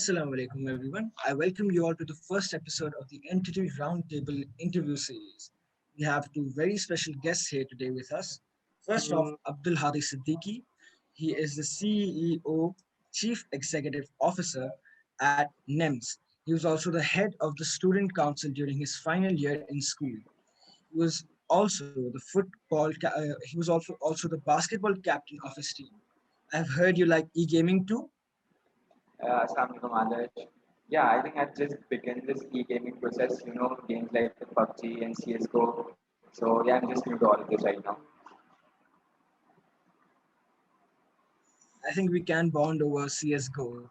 Assalamu alaikum, everyone. I welcome you all to the first episode of the Entity Roundtable interview series. We have two very special guests here today with us. First off, Abdul Hadi Siddiqui. He is the CEO, Chief Executive Officer at NEMS. He was also the head of the Student Council during his final year in school. He was also he was also the basketball captain of his team. I've heard you like e-gaming too. Assalamualaikum Adarsh. Yeah, I think I've just begun this e-gaming process, games like PUBG and CSGO. So yeah, I'm just new to all of this right now. I think we can bond over CSGO.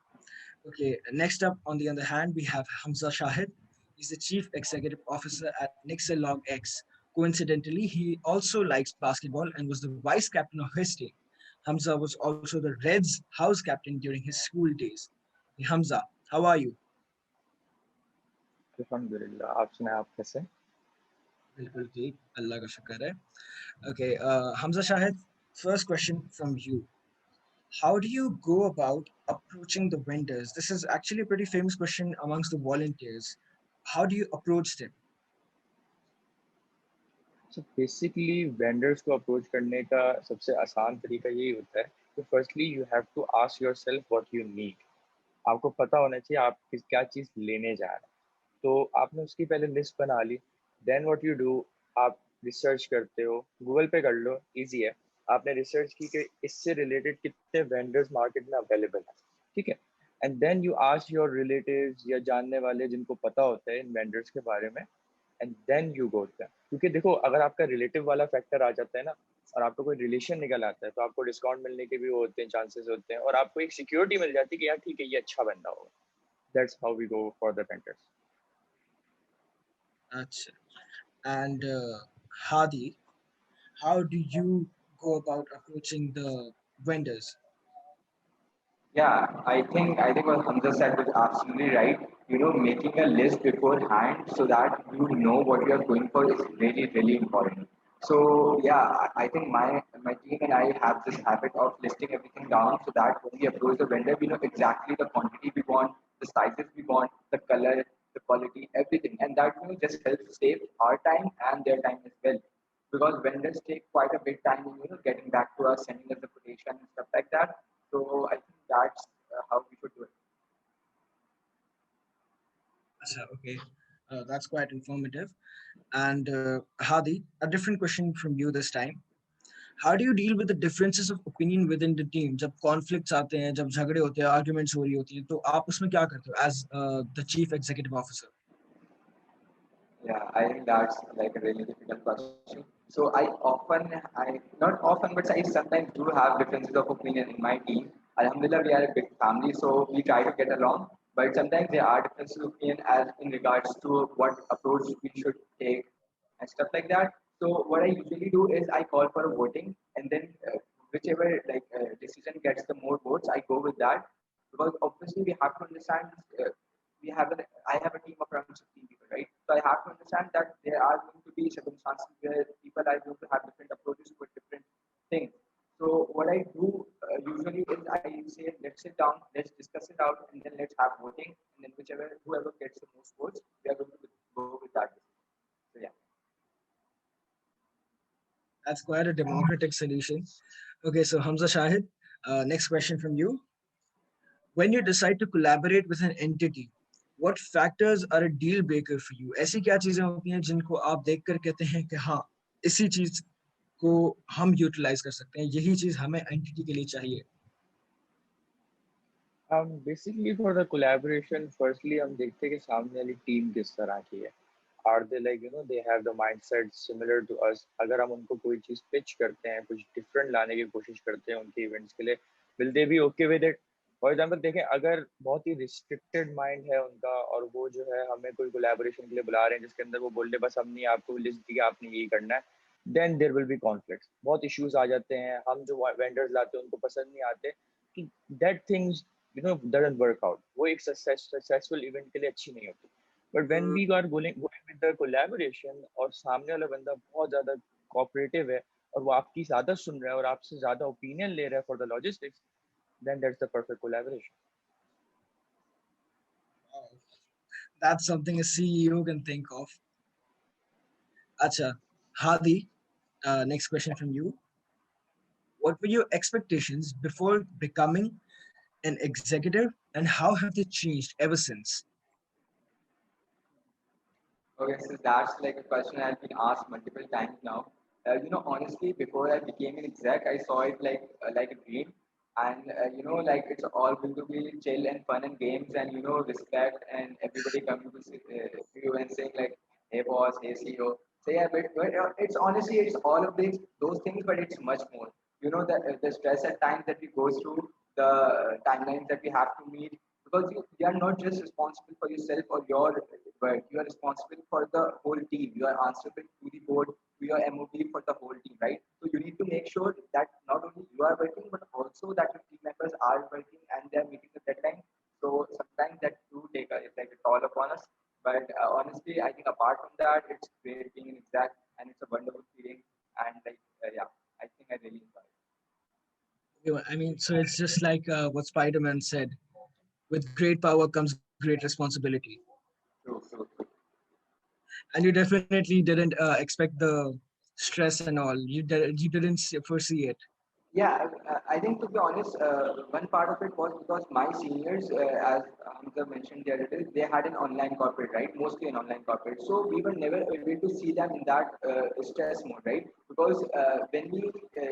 Okay, next up, on the other hand, we have Hamza Shahid. He's the Chief Executive Officer at Nixelog X. Coincidentally, he also likes basketball and was the vice captain of his team. Hamza was also the Reds house captain during his school days. Hey, Hamza, how are you? अल्हम्दुलिल्लाह आप सुनाए आप कैसे बिल्कुल ठीक, अल्लाह का शुक्र है. Okay, Hamza Shahid, first question from you. How do you go about approaching the vendors? This is actually a pretty famous question amongst the volunteers. How do you approach them? So basically vendors को approach करने का सबसे आसान तरीका यही होता है कि firstly you have to ask yourself what you need. आपको पता होना चाहिए आप क्या चीज़ लेने जा रहे हैं. तो आपने उसकी पहले लिस्ट बना ली. देन व्हाट यू डू, आप रिसर्च करते हो, गूगल पे कर लो, इजी है. आपने रिसर्च की कि इससे रिलेटेड कितने वेंडर्स मार्केट में अवेलेबल हैं, ठीक है. And then you ask your relatives या जानने वाले जिनको पता होता है इन वेंडर्स के बारे में, and then you go there. क्योंकि देखो अगर आपका रिलेटिव वाला फैक्टर आ जाता है ना और आपका कोई रिलेशन निकल आता है तो आपको डिस्काउंट मिलने के भी वो होते हैं, चांसेस होते हैं, और आपको एक सिक्योरिटी मिल जाती है कि यार ठीक है ये अच्छा बंदा होगा. That's how we go for the vendors. Achha. And Hadi, how do you go about approaching the vendors? Yeah, I think what Hamza said was absolutely right. Making a list beforehand so that you know what you are going for is really, really important. So yeah, I think my team and I have this habit of listing everything down so that when we approach the vendor, we know exactly the quantity we want, the sizes we want, the color, the quality, everything, and that just helps save our time and their time as well. Because vendors take quite a bit time in getting back to us, sending us the quotation and stuff like that. So I think that's how we should do it. Achha, okay, that's quite informative. And Hadi, a different question from you this time. How do you deal with the differences of opinion within the team? जब conflicts आते हैं, जब झगड़े होते हैं, arguments हो रही होती हैं, तो आप उसमें क्या करते हो as the chief executive officer? Yeah, I think that's like a really difficult question. So not often, but I sometimes do have differences of opinion in my team. Alhamdulillah, we are a big family, so we try to get along. But sometimes there are differences of opinion as in regards to what approach we should take and stuff like that. So what I usually do is I call for a voting, and then whichever decision gets the more votes, I go with that. Because obviously we have to understand we have I have a team of around 16 people, right? So I have to understand that there are going to be circumstances where people are going to have different approaches with different things. So what I do usually is I say let's sit down, let's discuss it out, and then let's have voting, and then whoever gets the most votes, we are going to go with that. So yeah. That's quite a democratic solution. Okay, so Hamza Shahid, next question from you. When you decide to collaborate with an entity, what factors are a deal breaker for you? ऐसी क्या चीजें होती हैं जिनको आप देखकर कहते हैं कि हाँ, इसी चीज को हम यूटिलाइज कर सकते हैं, यही चीज हमें एंटिटी के लिए चाहिए. Basically for the collaboration, firstly हम देखते हैं कि सामने वाली टीम किस तरह की है. Are they like they have the mindset similar to us? अगर हम उनको कोई चीज़ pitch करते हैं, कुछ different लाने की कोशिश करते हैं उनके events के लिए, will they be okay with it? For example देखें अगर बहुत ही रिस्ट्रिक्टेड माइंड है उनका और वो जो है हमें कोई कोलैबोरेशन के लिए बुला रहे हैं जिसके अंदर वो बोल रहे बस हमने आपको लिस्ट दी आपने यही करना है, then there will be conflicts. बहुत इश्यूज आ जाते हैं. हम जो वेंडर्स लाते हैं उनको पसंद नहीं आते कि that things doesn't work out. वो एक सक्सेसफुल इवेंट के लिए अच्छी नहीं होती. But when we are going with the collaboration और सामने वाला बंदा बहुत ज़्यादा कोऑपरेटिव है और वो आपकी ज़्यादा सुन रहा है और आपसे ज़्यादा ओपिनियन ले रहा है for the logistics, then that's the perfect collaboration. That's something a CEO can think of. Acha, Hadi, next question from you. What were your expectations before becoming an executive, and how have they changed ever since? Okay, so that's like a question I've been asked multiple times now. Honestly, before I became an exec, I saw it like a dream, and like it's all going to be chill and fun and games, and respect, and everybody coming to you and saying like, "Hey boss, hey CEO." So yeah, but it's honestly it's all of those things, but it's much more. The stress at times that we go through, the timelines that we have to meet, because you are not just responsible for yourself or your work, you are responsible for the whole team. You are answerable to the board, to your MOD, for the whole team, right? So you need to make sure that not only you are working, but also that your team members are working and they are meeting the deadline. So sometimes that do take a toll upon us. But honestly, I think apart from that, it's great being an exec, and it's a wonderful feeling. And yeah, I think I really enjoy it. I mean, so it's just like what Spider-Man said: with great power comes great responsibility. True, true, true. And you definitely didn't expect the stress and all. You didn't foresee it. Yeah, I think to be honest, one part of it was because my seniors, as Hamza mentioned the other day, they had an online corporate, right? Mostly an online corporate. So we were never able to see them in that stress mode, right? Because when we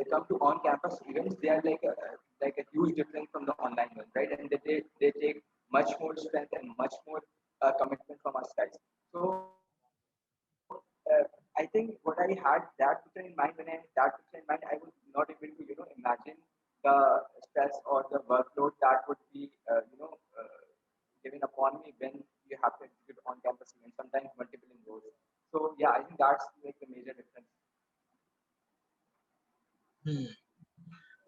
come to on-campus events, they are like a huge difference from the online ones, right? And they take much more strength and much more commitment from us guys. So I think what I had that picture in mind, when I had that picture in mind, I was not able to imagine the stress or the workload that would be given upon me when you have to execute on campus events, sometimes multiple in those. So yeah, I think that's like the major difference. Hmm.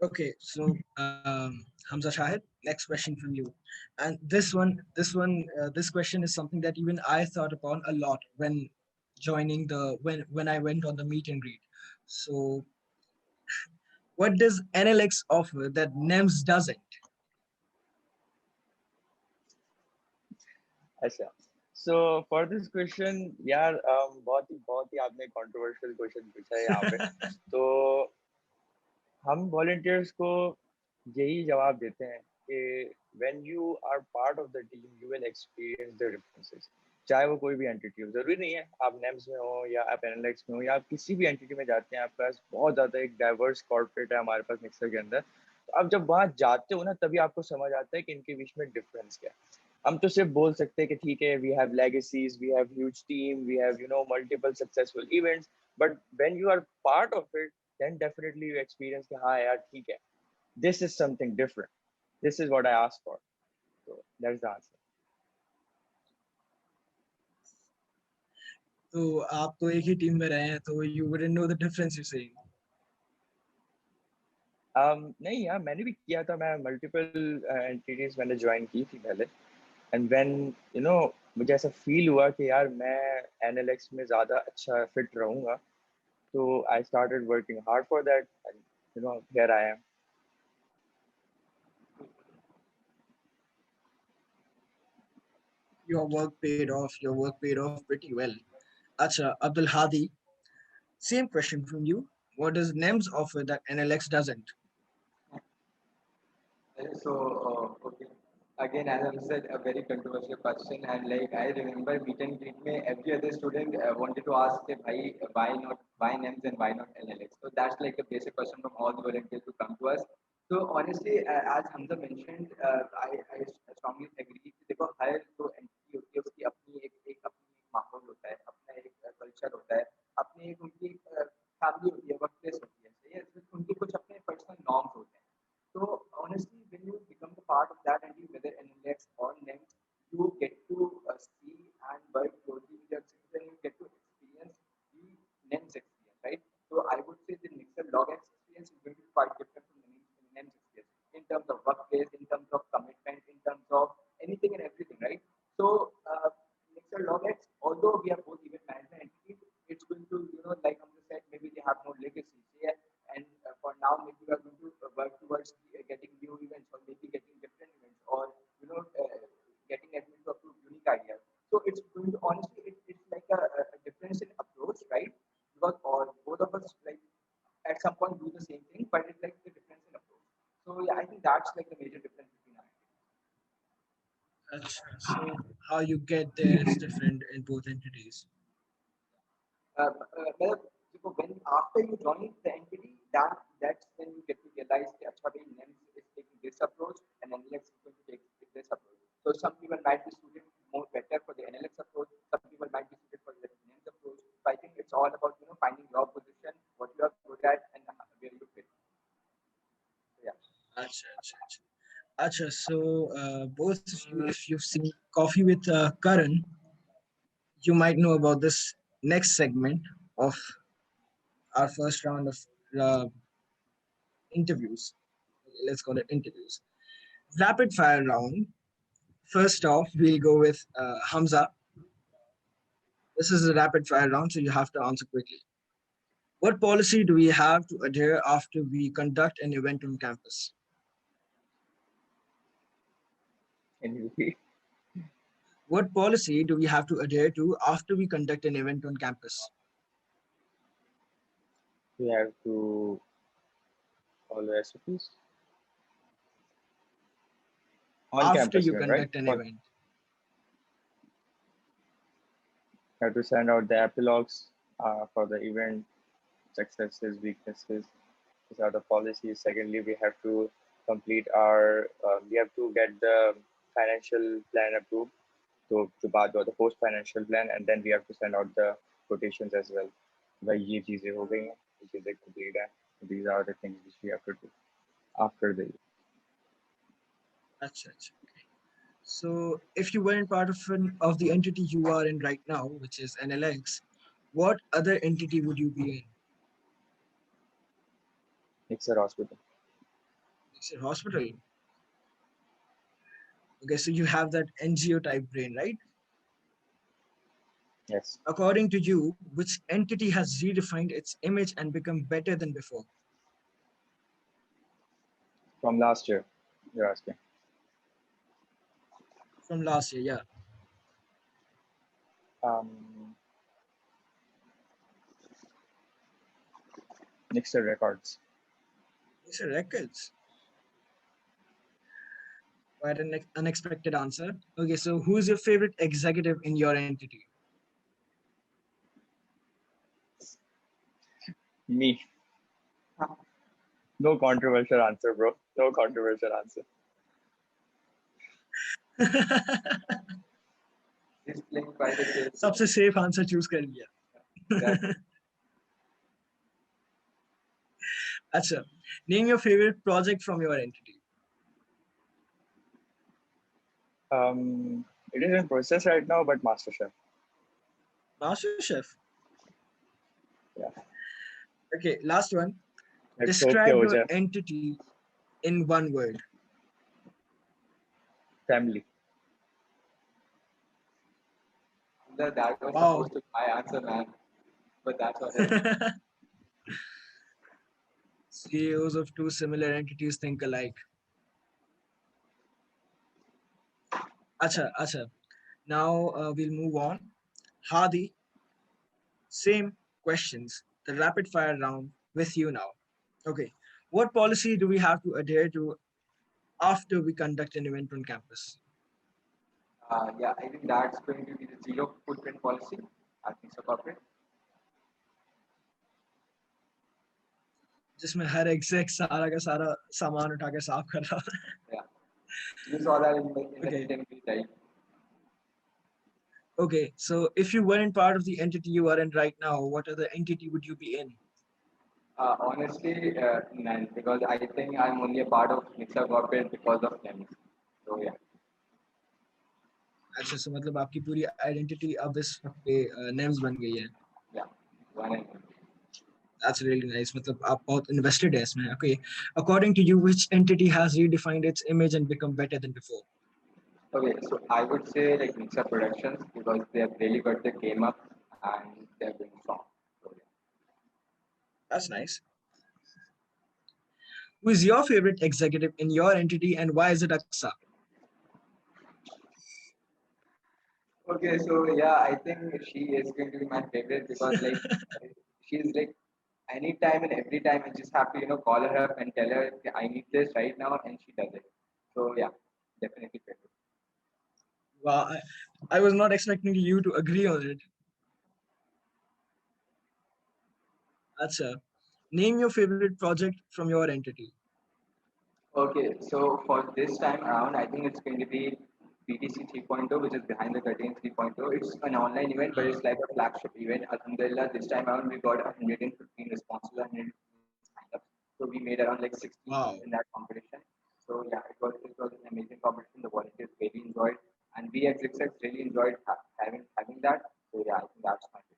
Okay, so Hamza Shahid, next question from you. And this question is something that even I thought upon a lot when joining the when I went on the meet and greet. So, what does NLX offer that NEMS doesn't? अच्छा so for this question यार बहुत ही आपने controversial question पूछा है यहाँ पे तो हम volunteers को यही जवाब देते हैं कि when you are part of the team you will experience the differences चाहे वो कोई भी एंटिटी हो जरूरी नहीं है आप नेम्स में हो या आप एनालिटिक्स में हो या आप किसी भी एंटिटी में जाते हैं आपके पास बहुत ज़्यादा एक डाइवर्स कॉर्पोरेट है हमारे पास मिक्सर के अंदर तो आप जब वहाँ जाते हो ना तभी आपको समझ आता है कि इनके बीच में डिफरेंस क्या है हम तो सिर्फ बोल सकते हैं कि ठीक है we have legacies we have huge team we have multiple successful events but when you are part of it then definitely you experience कि हाँ यार ठीक है this is something different this is what I asked for so that's the answer तो आप तो एक ही team में रहे हैं तो you wouldn't know the difference you're saying. नहीं यार मैंने भी किया था मैं मल्टीपल एंटिटीज मैंने ज्वाइन की थी पहले एंड व्हेन मुझे ऐसा फील हुआ कि यार मैं एनालिटिक्स में ज़्यादा अच्छा फिट रहूँगा तो I started working hard for that and here I am Your work paid off. Your work paid off pretty well. Acha, Abdul Hadi, same question from you. What does NEMS offer that NLX doesn't? So, okay. Again, as I said, a very controversial question, and like I remember meet and greet में every other student wanted to ask, कि, "Bhai, why not, why NEMS and why not LLX?" So that's like a basic question from all the volunteers who come to us. So honestly, as Hamza mentioned, I strongly agree कि देखो हर जो entity होती है उसकी अपनी एक माहौल होता है, अपना एक culture होता है, अपनी एक उनकी family होती है, workplace होती है, सही है? तो उनके कुछ अपने personal norms होते हैं. So honestly, when you become the part of that entity, whether NLX or NEMS, you get to see and work closely with your citizen. You get to experience the NEMS experience, right? So I would say the Nixon log experience is going to be quite different from the NEMS experience in terms of workplace, in terms of commitment, in terms of anything and everything, right? So Nixon log X, although we are both event management entities, it's going to like Amber said, maybe they have no legacy. Yeah, and for now maybe we are going to work towards getting new events or maybe getting different events or getting admin to approve unique ideas. So it's So how you get there is different in both entities. मतलब देखो when after you join the entity that's when you get to realize that sorry NEMS is taking this approach and NLX is going to take this approach. So some people might be suited more better for the NLX approach, some people might be suited for the NEMS approach. So I think it's all about finding your position, what you are good at, and where you fit. So, yeah. Acha, acha, acha. Acha, so both of you, if you've seen Coffee with Karan, you might know about this next segment of our first round of uh, interviews. Let's call it interviews. Rapid fire round. First off, we'll go with Hamza. This is a rapid fire round, so you have to answer quickly. What policy do we have to adhere after we conduct an event on campus? Anyway, What policy do we have to adhere to after we conduct an event on campus? we have to follow SOPs on After campus you event, right? conduct an event. Have to send out the epilogues for the event, successes, weaknesses. These are the policies. Secondly, we have to complete our, we have to get the financial plan approved. So the post financial plan, and then we have to send out the quotations as well. भाई ये चीजें हो गई हैं, ये चीजें complete हैं. These are the things which we have to do after the. Acha, acha, okay. So if you weren't part of the entity you are in right now, which is NLX, what other entity would you be in? Mixer hospital. It's a hospital. Okay, so you have that NGO type brain, right? Yes. According to you, which entity has redefined its image and become better than before? From last year, you're asking. From last year, yeah. Mixer Records. It's a records. Quite an unexpected answer. Okay, so who is your favorite executive in your entity? Me. No controversial answer, bro. No controversial answer. He's playing quite a safe. सबसे safe answer choose कर लिया. Exactly. Acha, name your favorite project from your entity. It is in process right now, but MasterChef. MasterChef. Yeah. Okay, last one. Let's hope Describe ke ho your jaye. entity in one word. Family. That was Wow. supposed to be my answer, man. But that's all right. CEOs of two similar entities think alike. Acha, acha. Now we'll move on. Hadi, same questions. The rapid fire round with you now. Okay. What policy do we have to adhere to after we conduct an event on campus? Yeah, I think that's going to be the zero footprint policy at Mixer Corporate. जिसमें हर exec सारा का सारा सामान उठा के साफ कर रहा है. Yeah. You saw that in the Okay. TNP, right? Okay, so if you weren't part of the entity you are in right now, what other entity would you be in? Honestly, none, because I think I'm only a part of Mixer Corporate because of them. So yeah. अच्छा, so मतलब आपकी पूरी identity अब इस वक्त पे names बन गई है. Yeah. One and one. That's really nice. मतलब आप बहुत invested है इसमें. Okay, according to you, which entity has redefined its image and become better than before? Okay, so I would say like Mixer Productions because they have really got the game up and they're going strong. So, yeah. That's nice. Who is your favorite executive in your entity and why is it Aksa? Okay, so yeah, I think she is going to be my favorite because like she's like anytime and every time I just have to call her up and tell her "Okay, I need this right now and she does it. So yeah, definitely favorite. Wow, I was not expecting you to agree on it. Acha. Name your favorite project from your entity. Okay, so for this time around, I think it's going to be BTC 3.0, which is behind the curtain 3.0. It's an online event, but Uh, it's like a flagship event. Alhamdulillah, this time around we got 115 responses, 115 signups. So we made around like 60 wow, in that competition. So yeah, it was an amazing competition. The volunteers really enjoyed, and we at Zixex really enjoyed having that. So yeah, I think that's my favorite.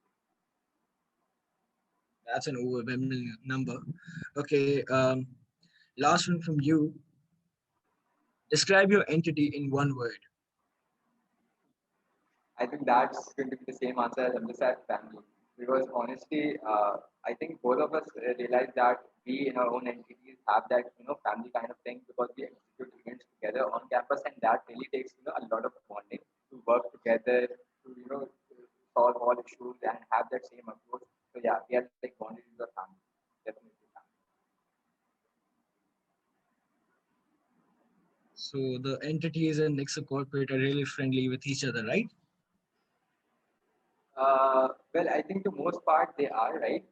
that's an overwhelming number. Okay, last one from you. Describe your entity in one word. I think that's going to be the same answer as Amritsar family. Because honestly, I think both of us realize that we in our own entities have that family kind of thing because we execute events together on campus, and that really takes a lot of bonding to work together to solve all issues and have that same approach. So yeah, we are like bonded with the family, definitely family. So the entities in Nixa Corporate are really friendly with each other, right? Well, I think the most part they are right.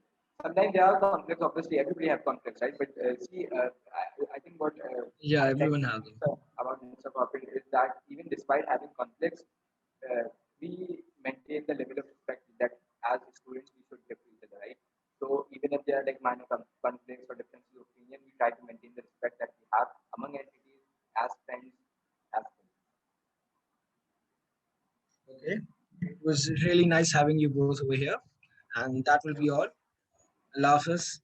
Sometimes there are conflicts. Obviously, everybody have conflicts, right? But see, I think what Yeah, I like everyone has them. about Mr. Corporate is that even despite having conflicts, we maintain the level of respect that as students we should give to each other, right? So even if there are like minor conflicts or differences of opinion, we try to maintain the respect that we have among entities as friends, as colleagues. Okay. It was really nice having you both over here. And that will be all. Allah Hafiz.